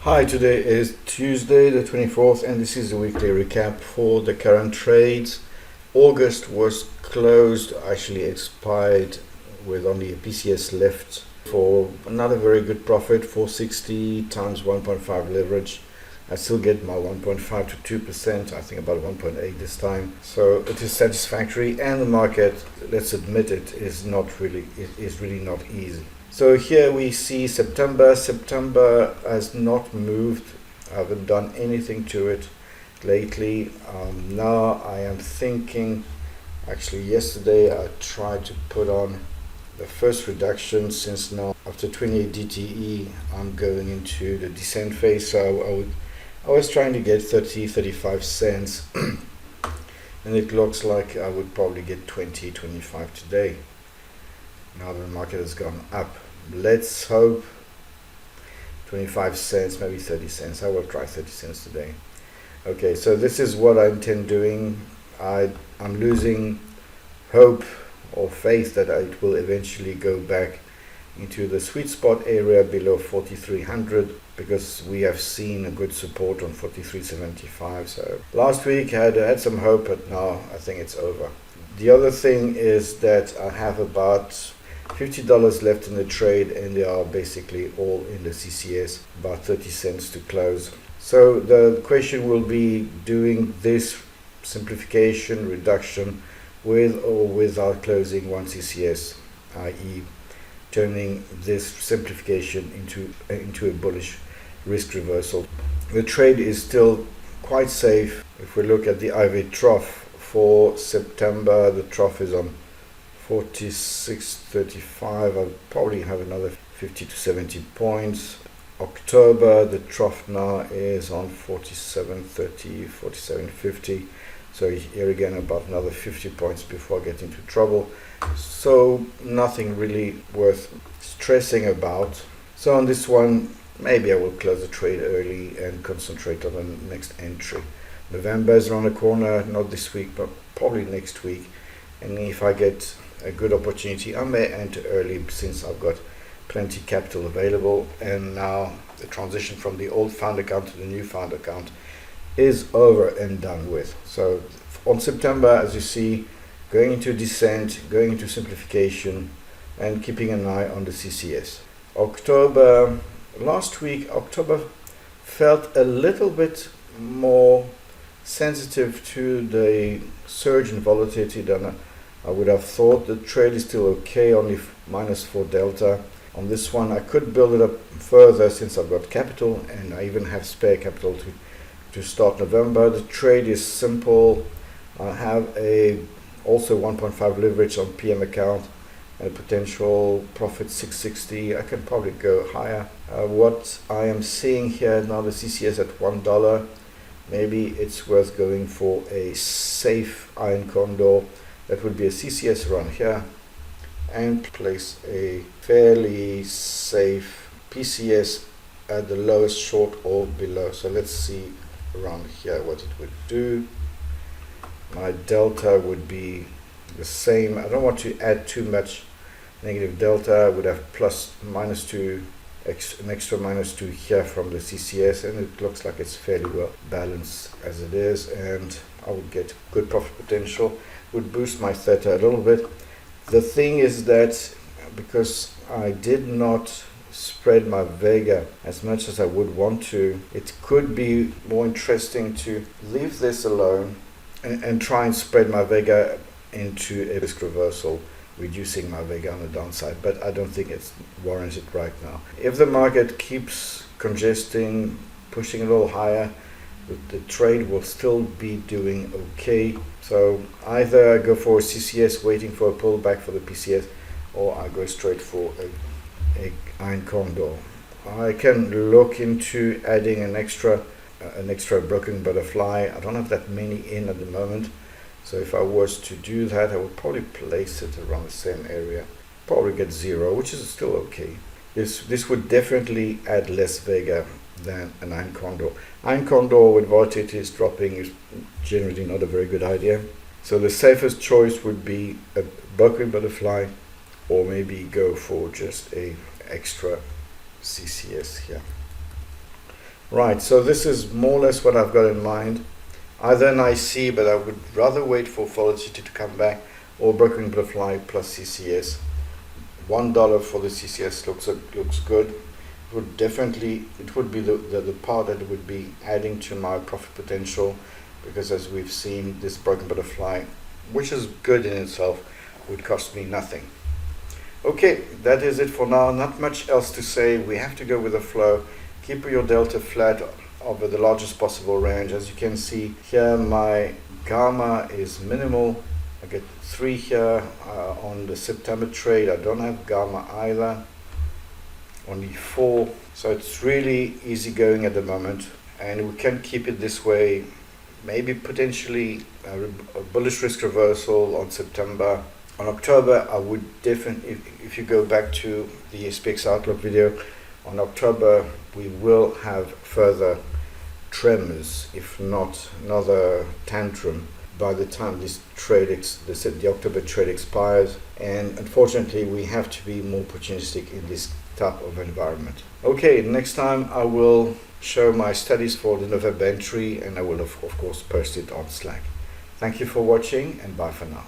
Hi, today is Tuesday the 24th and this is the weekly recap for the current trades. August was closed, actually expired with only a PCS left for another very good profit, 460 times 1.5 leverage. I still get my 1.5 to 2%, I think about 1.8 this time. So it is satisfactory, and the market, let's admit it, is really not easy. So here we see September. September has not moved. I haven't done anything to it lately. Now I am thinking, actually yesterday I tried to put on the first reduction, since now after 28 DTE I'm going into the descent phase. So I was trying to get 35 cents and it looks like I would probably get 25 today. Now the market has gone up. Let's hope 25 cents, maybe 30 cents. I will try 30 cents today. Okay, so this is what I intend doing. I'm losing hope or faith that it will eventually go back into the sweet spot area below 4300, because we have seen a good support on 4375. So last week I had some hope, but now I think it's over. The other thing is that I have about $50 left in the trade, and they are basically all in the CCS, about 30 cents to close. So the question will be doing this simplification reduction with or without closing one CCS, i.e. turning this simplification into a bullish risk reversal. The trade is still quite safe. If we look at the IV trough for September, the trough is on 46.35. I'll probably have another 50 to 70 points. October, the trough now is on 47.30, 47.50. So here again about another 50 points before I get into trouble. So nothing really worth stressing about. So on this one, maybe I will close the trade early and concentrate on the next entry. November is around the corner, not this week, but probably next week. And if I get a good opportunity, I may enter early, since I've got plenty capital available, and now the transition from the old fund account to the new fund account is over and done with. So on September, as you see, going into descent, going into simplification, and keeping an eye on the CCS. October, last week, October felt a little bit more sensitive to the surge in volatility than I would have thought. The trade is still okay, only -4 delta. On this one, I could build it up further since I've got capital, and I even have spare capital to start November. The trade is simple. I have also 1.5 leverage on PM account and a potential profit 660. I can probably go higher. What I am seeing here now, the CCS at $1. Maybe it's worth going for a safe iron condor. That would be a CCS run here, and place a fairly safe PCS at the lowest short or below. So let's see around here what it would do. My delta would be the same. I don't want to add too much negative delta. I would have ±2, an extra -2 here from the CCS, and it looks like it's fairly well balanced as it is, and I would get good profit potential. Would boost my theta a little bit. The thing is that because I did not spread my Vega as much as I would want to, it could be more interesting to leave this alone and try and spread my Vega into a risk reversal, reducing my Vega on the downside, but I don't think it's warranted right now. If the market keeps congesting, pushing a little higher, the trade will still be doing okay. So either I go for a CCS waiting for a pullback for the PCS, or I go straight for a iron condor. I can look into adding an extra broken butterfly. I don't have that many in at the moment, so if I was to do that, I would probably place it around the same area, probably get 0, which is still okay. This would definitely add less Vega than an iron condor. Iron condor with volatility is dropping is generally not a very good idea. So the safest choice would be a broken butterfly, or maybe go for just a extra CCS here. Right, so this is more or less what I've got in mind. Either an IC, but I would rather wait for volatility to come back, or broken butterfly plus CCS. $1 for the CCS looks good. It would be the part that would be adding to my profit potential, because as we've seen, this broken butterfly, which is good in itself, would cost me nothing. Okay, that is it for now. Not much else to say. We have to go with the flow. Keep your delta flat over the largest possible range. As you can see here, my gamma is minimal. I get 3 here on the September trade. I don't have gamma either, only 4. So it's really easy going at the moment, and we can keep it this way. Maybe potentially a bullish risk reversal on September. On October, I would definitely, if you go back to the SPX Outlook video, on October we will have further tremors, if not another tantrum, by the time this the October trade expires. And unfortunately, we have to be more opportunistic in this type of environment. Okay, next time I will show my studies for the November entry, and I will of course post it on Slack. Thank you for watching, and bye for now.